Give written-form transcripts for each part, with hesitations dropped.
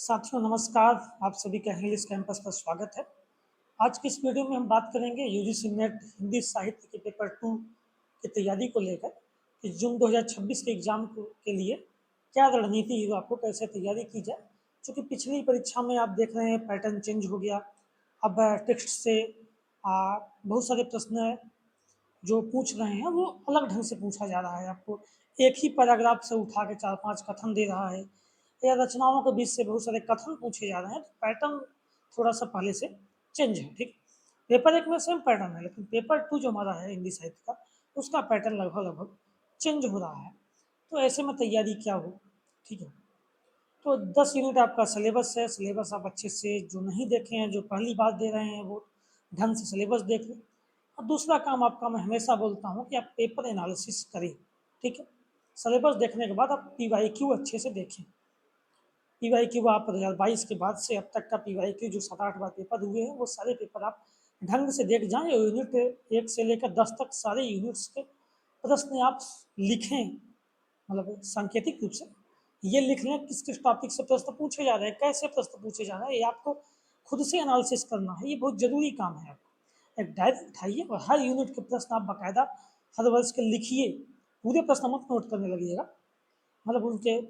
साथियों नमस्कार, आप सभी का इंग्लिश कैंपस पर स्वागत है। आज की इस वीडियो में हम बात करेंगे यूजीसी नेट हिंदी साहित्य के पेपर 2 की तैयारी को लेकर कि जून 2026 के एग्ज़ाम के लिए क्या रणनीति है, आपको कैसे तैयारी की जाए। चूँकि पिछली परीक्षा में आप देख रहे हैं पैटर्न चेंज हो गया। अब टेक्स्ट से बहुत सारे प्रश्न जो पूछ रहे हैं वो अलग ढंग से पूछा जा रहा है। आपको एक ही पैराग्राफ से उठा के 4-5 कथन दे रहा है या रचनाओं के बीच से बहुत सारे कथन पूछे जा रहे हैं, तो पैटर्न थोड़ा-सा पहले से चेंज है, ठीक? पेपर 1 में सेम पैटर्न है, लेकिन पेपर 2 जो हमारा है हिंदी साहित्य का, उसका पैटर्न लगभग-लगभग चेंज हो रहा है। तो ऐसे में तैयारी क्या हो, ठीक है? तो 10 यूनिट आपका सिलेबस है, सिलेबस आप अच्छे से जो नहीं देखे हैं, जो पहली बार दे रहे हैं, वो ढंग से सिलेबस देख लें। और दूसरा काम आपका मैं हमेशा बोलता हूँ कि आप पेपर एनालिसिस करें, ठीक है? सिलेबस देखने के बाद आप पीवाईक्यू अच्छे से देखें। पीवाईक्यू आप 2022 के बाद से अब तक का पीवाईक्यू जो 7-8 बार पेपर हुए हैं, वो सारे पेपर आप ढंग से देख जाएँ। यूनिट 1 से लेकर 10 तक सारे यूनिट्स के प्रश्न आप लिखें, मतलब सांकेतिक रूप से ये लिख लें किस-किस टॉपिक से प्रश्न पूछे जा रहे हैं, कैसे प्रश्न पूछे जा रहे हैं, ये आपको खुद से एनालिसिस करना है, ये बहुत ज़रूरी काम है आपका। एक डायरी उठाइए और हर यूनिट के प्रश्न आप बाकायदा हर वर्ष के लिखिए, पूरे प्रश्न मत नोट करने लगिएगा, मतलब उनके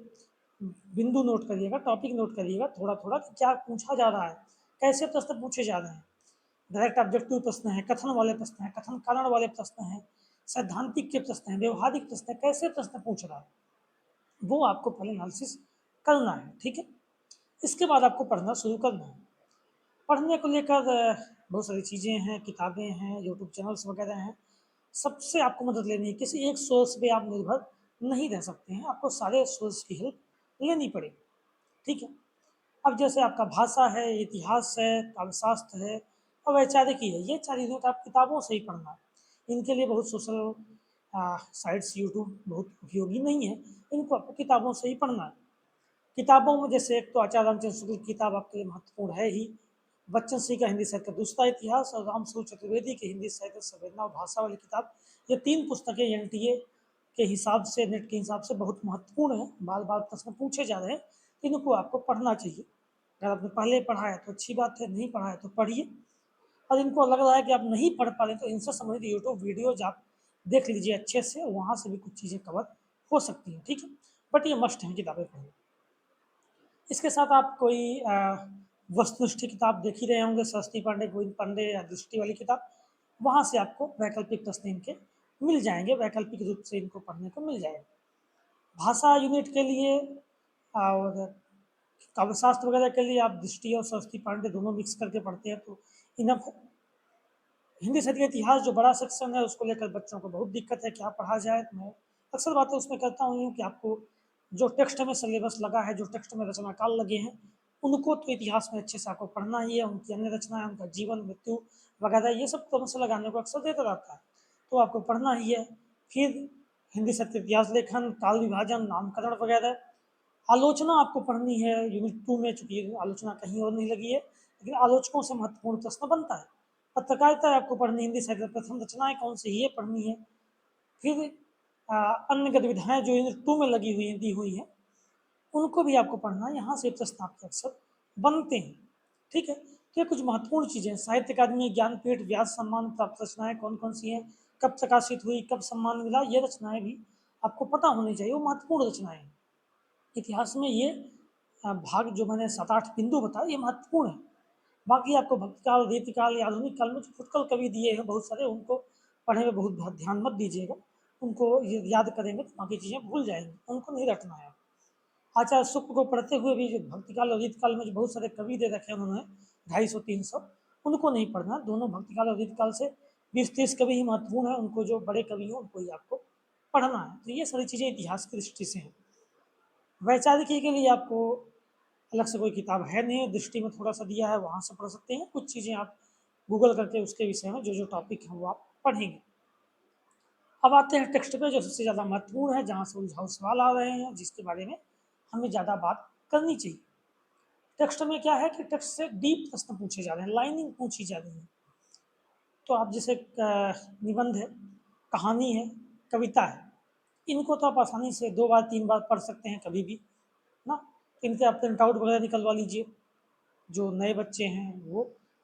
बिंदु नोट करिएगा, टॉपिक नोट करिएगा थोड़ा-थोड़ा कि क्या पूछा जा रहा है, कैसे प्रश्न पूछे जा रहे हैं। डायरेक्ट ऑब्जेक्टिव प्रश्न हैं, कथन वाले प्रश्न हैं, कथन कारण वाले प्रश्न हैं, सैद्धांतिक के प्रश्न हैं, व्यवहारिक प्रश्न हैं, कैसे प्रश्न पूछ रहा है, वो आपको पहले एनालिसिस करना है, ठीक है? इसके बाद आपको पढ़ना शुरू करना है। पढ़ने को लेकर बहुत सारी चीज़ें हैं, किताबें हैं, यूट्यूब चैनल्स वगैरह हैं। सबसे आपको मदद लेनी है, किसी एक सोर्स पे आप निर्भर नहीं रह सकते हैं, आपको सारे सोर्स की हेल्प लेनी पड़ेगी, ठीक है? अब जैसे आपका भाषा है, इतिहास है, काव्यशास्त्र है और वैचारिकी है, ये 4 यूनिट आप किताबों से ही पढ़ना है। इनके लिए बहुत सोशल साइट्स यूट्यूब बहुत उपयोगी नहीं है, इनको आपको किताबों से ही पढ़ना है। किताबों में जैसे एक तो आचार्य रामचंद्र शुक्ल की किताब आपके लिए महत्वपूर्ण है ही, बच्चन सिंह का हिंदी साहित्य का दूसरा इतिहास और रामसूर चतुर्वेदी की हिंदी साहित्य संवेदना और भाषा वाली किताब, ये 3 पुस्तकें एनटीए के हिसाब से, नेट के हिसाब से बहुत महत्वपूर्ण है, बार-बार प्रश्न पूछे जा रहे हैं, इनको आपको पढ़ना चाहिए। अगर आपने पहले पढ़ा है तो अच्छी बात है, नहीं पढ़ा है तो पढ़िए। और इनको लग रहा है कि आप नहीं पढ़ पा रहे, तो इनसे संबंधित यूट्यूब वीडियोज़ आप देख लीजिए अच्छे से, वहाँ से भी कुछ चीज़ें कवर हो सकती हैं, ठीक है? बट ये मस्ट है किताबें पढ़ना। इसके साथ आप कोई वस्तुनिष्ठ किताब देख ही रहे होंगे, सरस्वती पांडे, गोविंद पांडे या दृष्टि वाली किताब, वहाँ से आपको वैकल्पिक प्रश्न इनके मिल जाएँगे, वैकल्पिक रूप से इनको पढ़ने को मिल जाएगा। भाषा यूनिट के लिए और काव्यशास्त्र वगैरह के लिए आप दृष्टि और सरस्वती पांडे दोनों मिक्स करके पढ़ते हैं तो इनफ है। हिंदी साहित्य का इतिहास जो बड़ा सेक्शन है उसको लेकर बच्चों को बहुत दिक्कत है, क्या पढ़ा जाए? तो मैं अक्सर बातें उसमें करता हूँ कि आपको जो टेक्स्ट में सिलेबस लगा है, जो टेक्स्ट में रचनाकाल लगे हैं, उनको तो इतिहास में अच्छे से आपको पढ़ना ही है, उनकी अन्य रचनाएँ, उनका जीवन, मृत्यु वगैरह ये सब क्रम से लगाने को अक्सर देता रहता है, तो आपको पढ़ना ही है। फिर हिंदी साहित्य इतिहास लेखन, काल विभाजन, नामकरण वगैरह। आलोचना आपको पढ़नी है यूनिट 2 में, चूँकि आलोचना कहीं और नहीं लगी है, लेकिन आलोचकों से महत्वपूर्ण प्रश्न बनता है। पत्रकारिता आपको पढ़नी है, हिंदी साहित्य प्रथम रचनाएँ कौन सी ये पढ़नी है। फिर अ, अन्य गतिविधियाँ जो यूनिट 2 में लगी हुई हैं, दी हुई हैं, उनको भी आपको पढ़ना है, यहाँ से प्रश्न आपके अक्सर बनते हैं, ठीक है? तो ये कुछ महत्वपूर्ण चीज़ें हैं, साहित्य अकादमी, ज्ञानपीठ, व्यास सम्मान प्राप्त रचनाएँ कौन-कौन सी हैं, कब प्रकाशित हुई, कब सम्मान मिला, ये रचनाएँ भी आपको पता होनी चाहिए, वो महत्वपूर्ण रचनाएँ हैं। इतिहास में ये भाग जो मैंने 7-8 बिंदु बताए ये महत्वपूर्ण है। बाकी आपको भक्तिकाल, रीतिकाल या आधुनिक काल में जो फुटकल कवि दिए हैं बहुत सारे, उनको पढ़ने में बहुत ध्यान मत दीजिएगा। उनको ये याद करेंगे तो बाकी चीज़ें भूल जाएँगे, उनको नहीं रटना है। आचार्य शुक्ल को पढ़ते हुए भी जो भक्तिकाल और रीतिकाल में जो बहुत सारे कवि दे रखे हैं उन्होंने 250-300, उनको नहीं पढ़ना। दोनों भक्तिकाल और रीतिकाल से 20-30 कवि ही महत्वपूर्ण हैं, उनको जो बड़े कवि हैं उनको ही आपको पढ़ना है। तो ये सारी चीज़ें इतिहास की दृष्टि से हैं। वैचारिकी के लिए आपको अलग से कोई किताब है नहीं, दृष्टि में थोड़ा-सा दिया है, वहाँ से पढ़ सकते हैं। कुछ चीज़ें आप गूगल करके उसके विषय में जो-जो टॉपिक हैं वो आप पढ़ेंगे। अब आते हैं टेक्स्ट पे जो सबसे ज़्यादा महत्वपूर्ण है, जहाँ से उलझाऊ सवाल आ रहे हैं, जिसके बारे में हमें ज़्यादा बात करनी चाहिए। टेक्स्ट में क्या है कि टेक्स्ट से डीप प्रश्न पूछे जा रहे हैं, लाइनिंग पूछी जा रही है। तो आप जैसे निबंध है, कहानी है, कविता है, इनको तो आप आसानी से 2 बार 3 बार पढ़ सकते हैं कभी भी, ना? इनके आप प्रिंट आउट वगैरह निकलवा लीजिए। जो नए बच्चे हैं वो,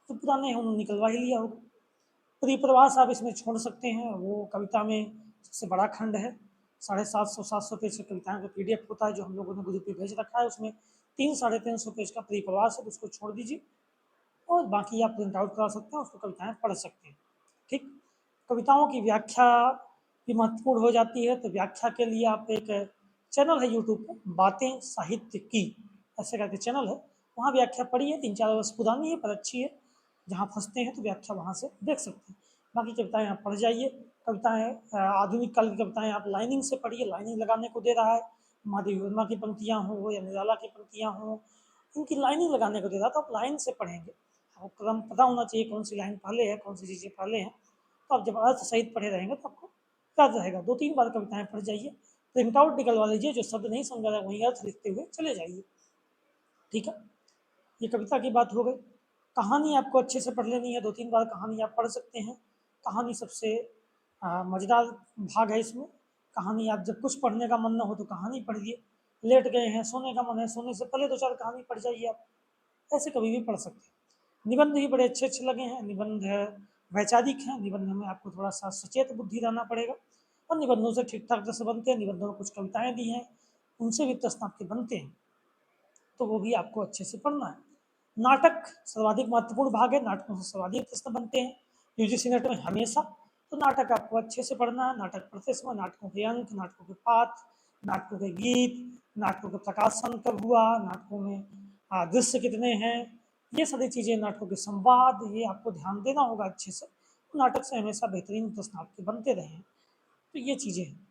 तो पुराने हैं उन्होंने निकलवा ही लिया होगा। परिप्रवास आप इसमें छोड़ सकते हैं, वो कविता में सबसे बड़ा खंड है। 750 पेज की कविताओं का पीडीएफ होता है जो हम लोगों ने ग्रुप पे भेज रखा है, उसमें 300-350 पेज का परिप्रवास है, तो उसको छोड़ दीजिए और बाकी आप प्रिंट आउट करा सकते हैं, उसको कविताएं पढ़ सकते हैं। ठीक, कविताओं की व्याख्या भी महत्वपूर्ण हो जाती है, तो व्याख्या के लिए आप एक चैनल है यूट्यूब पे, बातें साहित्य की ऐसे करके चैनल है, वहाँ व्याख्या पढ़ी है, 3-4 वर्ष पुरानी है पर अच्छी है। जहाँ फंसते हैं तो व्याख्या वहाँ से देख सकते हैं। बाकी कविताएं आप पढ़ जाइए। कविताएं आधुनिक काल की कविताएं आप लाइनिंग से पढ़िए, लाइनिंग लगाने को दे रहा है। महादेवी वर्मा की पंक्तियाँ हों या निराला की पंक्तियाँ हों, इनकी लाइनिंग लगाने को दे रहा है, तो आप लाइन से पढ़ेंगे। आपको क्रम पता होना चाहिए कौन सी लाइन पहले है, कौन सी चीज़ें पहले हैं। तो आप जब अर्थ सहित पढ़े रहेंगे तो आपको याद रहेगा। 2-3 बार कविताएं पढ़ जाइए, प्रिंट आउट निकलवा लीजिए, जो शब्द नहीं समझा रहा वहीं अर्थ लिखते हुए चले जाइए। ठीक है, ये कविता की बात हो गई। कहानी आपको अच्छे से पढ़ लेनी है, 2-3 बार कहानी आप पढ़ सकते हैं। कहानी सबसे मज़ेदार भाग है इसमें। कहानी आप जब कुछ पढ़ने का मन ना हो तो कहानी पढ़िए, लेट गए हैं सोने का मन है, सोने से पहले 2-4 कहानी पढ़ जाइए आप, ऐसे कभी भी पढ़ सकते हैं। निबंध भी बड़े अच्छे अच्छे लगे हैं। निबंध वैचारिक हैं, निबंध में आपको थोड़ा सा सचेत बुद्धि रहना पड़ेगा, और निबंधों से ठीक ठाक जैसे बनते हैं। निबंधों में कुछ कविताएं भी हैं, उनसे भी प्रश्न आपके बनते हैं, तो वो भी आपको अच्छे से पढ़ना है। नाटक सर्वाधिक महत्वपूर्ण भाग है, नाटकों से सर्वाधिक प्रश्न बनते हैं यूजीसी नेट में हमेशा। तो नाटक आपको अच्छे से पढ़ना है। नाटक पढ़ते समय नाटकों के अंक, नाटकों के पाठ, नाटकों के गीत, नाटकों का प्रकाशन कब हुआ, नाटकों में दृश्य कितने हैं, ये सारी चीज़ें, नाटकों के संवाद, ये आपको ध्यान देना होगा अच्छे से। तो नाटक से हमेशा बेहतरीन प्रश्न आपके बनते रहे हैं। तो ये चीज़ें हैं।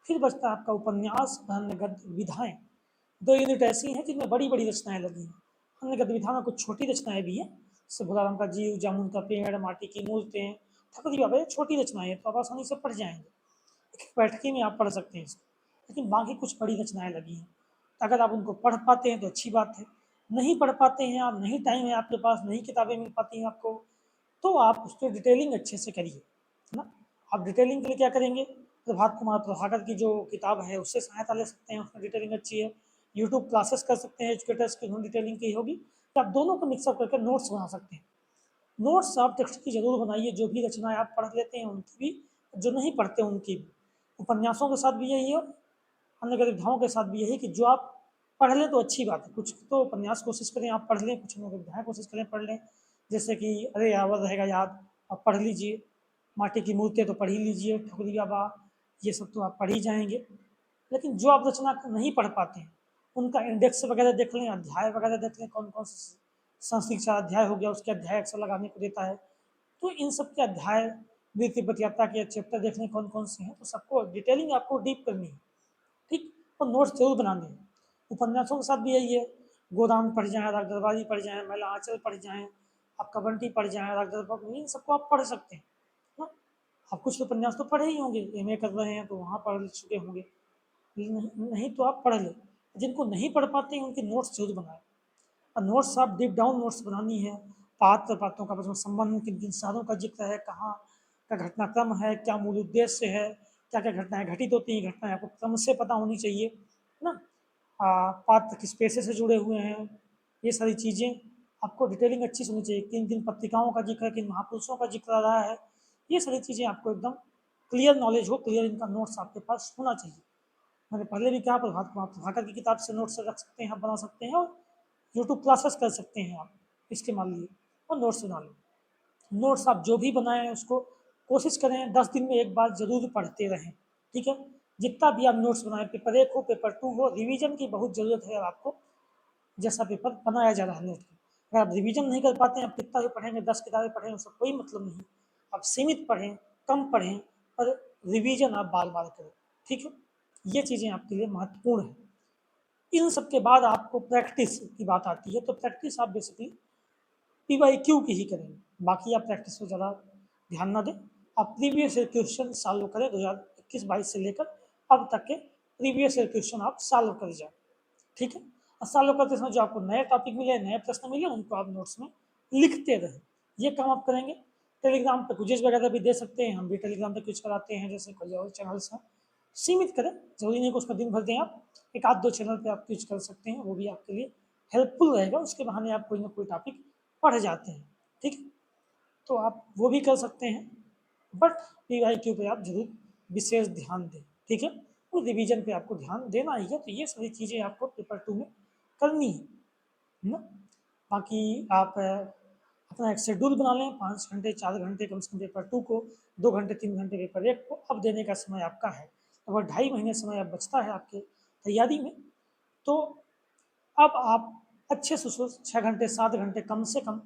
फिर बचता है आपका उपन्यास, अन्य गद्य विधाएं। 2 यूनिट ऐसी हैं जिनमें बड़ी बड़ी रचनाएं लगी हैं। अन्य गद्य विधा में कुछ छोटी रचनाएं भी हैं, जैसे भोलाराम का जीव, जामुन का पेड़, माटी की मूर्तें, ठकुरी बाबा, ये छोटी रचनाएं हैं तो आप आसानी से पढ़ जाएंगे, बैठकी में आप पढ़ सकते हैं इसको। लेकिन बाकी कुछ बड़ी रचनाएं लगी हैं, अगर आप उनको पढ़ पाते हैं तो अच्छी बात है। नहीं पढ़ पाते हैं आप, नहीं टाइम है आपके पास, नहीं किताबें मिल पाती हैं आपको, तो आप उस पर डिटेलिंग अच्छे से करिए, है ना। आप डिटेलिंग के लिए क्या करेंगे, प्रभात कुमार प्रभाकर की जो किताब है उससे सहायता ले सकते हैं, उसमें डिटेलिंग अच्छी है। यूट्यूब क्लासेस कर सकते हैं एजुकेटर्स की, उन्होंने डिटेलिंग की होगी। तो आप दोनों को मिक्सअप करके नोट्स बना सकते हैं। नोट्स आप टेक्स्ट की जरूर बनाइए, जो भी रचनाएं आप पढ़ लेते हैं उनकी भी, जो नहीं पढ़ते उनकी भी। उपन्यासों के साथ भी यही है, अन्य गतिविधियों के साथ भी यही, कि जो आप पढ़ लें तो अच्छी बात है। कुछ तो उपन्यास कोशिश करें आप पढ़ लें, कुछ अन्य गतिविधियाँ कोशिश करें पढ़ लें। जैसे कि अरे यावर रहेगा याद, आप पढ़ लीजिए। माटी की मूर्तें तो पढ़ ही लीजिए, ठकुरी बाबा, ये सब तो आप पढ़ ही जाएंगे। लेकिन जो आप रचना नहीं पढ़ पाते हैं, उनका इंडेक्स वगैरह देख लें, अध्याय वगैरह देख लें, कौन कौन से संस्कृत का अध्याय हो गया उसके अध्याय अक्सर लगाने को देता है, तो इन सब के अध्याय, वृत्ति पदयात्रा के चैप्टर देख लें कौन कौन से हैं, तो सबको डिटेलिंग आपको डीप करनी है। ठीक, और नोट्स जरूर बनाने हैं। उपन्यासों के साथ भी यही है, गोदान पढ़ जाएँ, राग दरबारी पढ़ जाएँ, महिला आंचल पढ़ जाएँ, आप कबंटी पढ़ जाएँ, राग दरबार, इन सबको आप पढ़ सकते हैं ना। आप कुछ उपन्यास तो पढ़े ही होंगे, एमए कर रहे हैं तो वहाँ पढ़ चुके होंगे, नहीं नहीं तो आप पढ़ लें। जिनको नहीं पढ़ पाते हैं उनके नोट्स जरूर बनाएं, और नोट्स आप डीप डाउन नोट्स बनानी है। पात्र पात्रों का मतलब संबंध, किन किन सालों का जिक्र है, कहाँ का घटनाक्रम है, क्या मूल उद्देश्य है, क्या क्या घटनाएं घटित होती हैं, घटनाएं आपको क्रम से पता होनी चाहिए, है ना। पात्र किस पेशे से जुड़े हुए हैं, ये सारी चीज़ें आपको डिटेलिंग अच्छी से होनी चाहिए। किन किन पत्रिकाओं का जिक्र है, किन महापुरुषों का जिक्र आ रहा है, ये सारी चीज़ें आपको एकदम क्लियर नॉलेज हो, क्लियर इनका नोट्स आपके पास होना चाहिए। मैंने पहले भी कहा, प्रभात कुमार प्रभाकर की किताब से नोट्स रख सकते हैं, आप बना सकते हैं, और यूट्यूब क्लासेस कर सकते हैं आप, इसके मान लिए, और नोट्स बना लें। नोट्स आप जो भी बनाएं उसको कोशिश करें 10 दिन में एक बार जरूर पढ़ते रहें। ठीक है, जितना भी आप नोट्स बनाएं, पेपर 1 हो, पेपर 2 हो, रिवीजन की बहुत ज़रूरत है आपको, जैसा पेपर बनाया जा रहा है नेट का। अगर आप रिवीजन नहीं कर पाते हैं, आप कितना भी पढ़ेंगे, 10 किताबें पढ़ें, उसका कोई मतलब नहीं। आप सीमित पढ़ें, कम पढ़ें, पर रिवीजन आप बार बार करें। ठीक है, ये चीज़ें आपके लिए महत्वपूर्ण है। इन सब के बाद आपको प्रैक्टिस की बात आती है, तो प्रैक्टिस आप बेसिकली PYQ की ही करेंगे, बाकी आप प्रैक्टिस पर ज़्यादा ध्यान ना दें। आप प्रीवियस ईयर क्वेश्चन सॉल्व करें, 2021-22 से लेकर अब तक के प्रीवियस ईयर क्वेश्चन आप सॉल्व कर जाएं। ठीक है, और सॉल्व करते समय जो आपको नए टॉपिक मिले, नए प्रश्न मिले, उनको आप नोट्स में लिखते रहें। ये काम आप करेंगे। टेलीग्राम पे क्विज़ वगैरह भी दे सकते हैं, हम भी टेलीग्राम पे क्विज कराते हैं, जैसे कोई और चैनल्स हैं, सीमित करें, ज़रूरी नहीं कि उसका दिन भर दें आप, एक आध 2 चैनल पे आप यूज़ कर सकते हैं, वो भी आपके लिए हेल्पफुल रहेगा, उसके बहाने आप कोई ना कोई टॉपिक पढ़ जाते हैं, ठीक है? तो आप वो भी कर सकते हैं, बट पीवाईक्यू पे आप ज़रूर विशेष ध्यान दें, ठीक है? और रिवीजन पे आपको ध्यान देना ही है, तो ये सारी चीज़ें आपको पेपर 2 में करनी है ना? बाकी आप अपना एक शेड्यूल बना लें, 5 घंटे 4 घंटे कम से कम पेपर 2 को, 2 घंटे 3 घंटे पेपर 1 को अब देने का समय आपका है। लगभग 2.5 महीने समय अब बचता है आपके तैयारी में, तो अब आप अच्छे से उसको 6 घंटे 7 घंटे कम से कम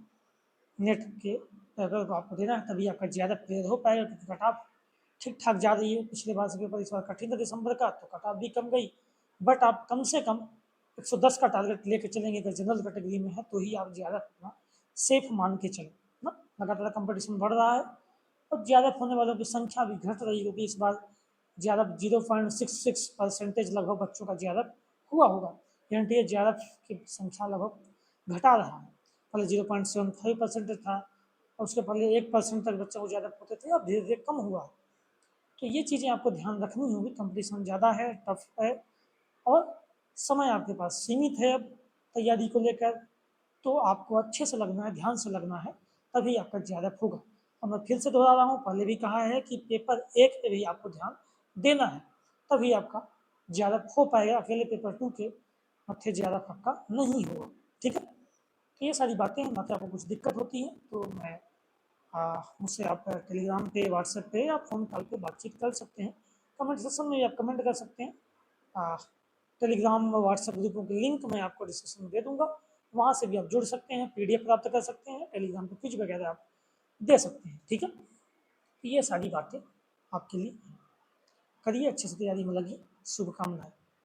नेट के पेपर को आपको देना है, तभी आपका ज़्यादा क्लियर हो पाएगा, क्योंकि कट ऑफ ठीक ठाक जा रही है। पिछले बार से पेपर इस बार कठिन था दिसंबर का, तो कट ऑफ भी कम गई, बट आप कम से कम 110 का टारगेट लेके चलेंगे, अगर जनरल कैटेगरी में है तो ही आप ज़्यादा अपना सेफ मान के चलें ना। लगातार कंपटीशन बढ़ रहा है और ज़्यादा होने वालों की संख्या भी घट रही है, क्योंकि इस बार ज़्यादा 0.66% लगभग बच्चों का ज़्यादा हुआ होगा, यानी ज़्यादा की संख्या लगभग घटा रहा है। पहले 0.75% था, और उसके पहले 1% तक बच्चों को ज़्यादा होते थे, अब धीरे धीरे कम हुआ। तो ये चीज़ें आपको ध्यान रखनी होगी, कंपटीशन ज़्यादा है, टफ है, और समय आपके पास सीमित है अब तैयारी को लेकर, तो आपको अच्छे से लगना है, ध्यान से लगना है, तभी आपका ज़्यादा होगा। और मैं फिर से दोहरा रहा हूँ, पहले भी कहा है कि पेपर 1 पे भी आपको ध्यान देना है, तभी आपका ज़्यादा हो पाएगा, अकेले पेपर 2 के मत्थे ज़्यादा पक्का नहीं होगा, ठीक है? तो ये सारी बातें हैं, बाकी आपको कुछ दिक्कत होती है तो मैं मुझसे आप टेलीग्राम पे, व्हाट्सएप पे या फ़ोन कॉल पे बातचीत कर सकते हैं। कमेंट सेक्शन में भी आप कमेंट कर सकते हैं। टेलीग्राम और व्हाट्सएप ग्रुपों की लिंक मैं आपको डिस्क्रिप्शन में दे दूँगा, वहाँ से भी आप जुड़ सकते हैं, पीडीएफ प्राप्त कर सकते हैं, टेलीग्राम पे क्विज वगैरह आप दे सकते हैं, ठीक है? तो ये सारी बातें आपके लिए हैं। करिए, अच्छे से तैयारी में लगिए, शुभकामनाएँ।